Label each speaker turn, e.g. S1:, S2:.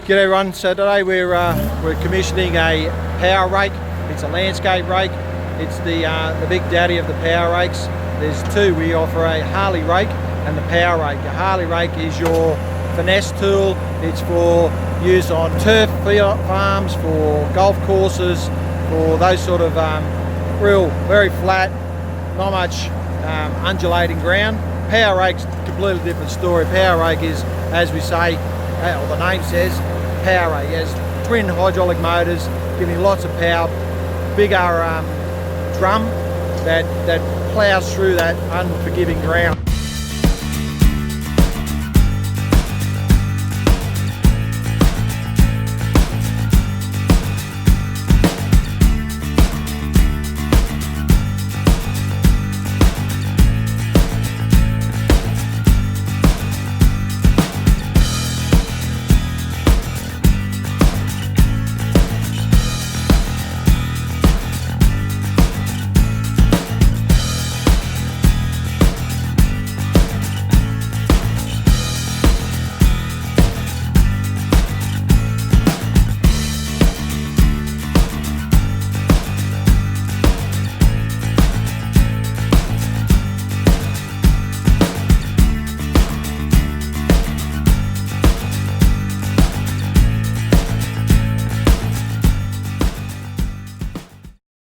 S1: G'day everyone, so today we're commissioning a power rake. It's a landscape rake. It's the big daddy of the power rakes. There's two. We offer a Harley rake and the power rake. Your Harley rake is your finesse tool. It's for use on turf farms, for golf courses, for those sort of real, very flat, not much undulating ground. Power rake's a completely different story. Power rake is, as we say, or the name says, power rake. It has twin hydraulic motors giving lots of power, bigger drum that ploughs through that unforgiving ground.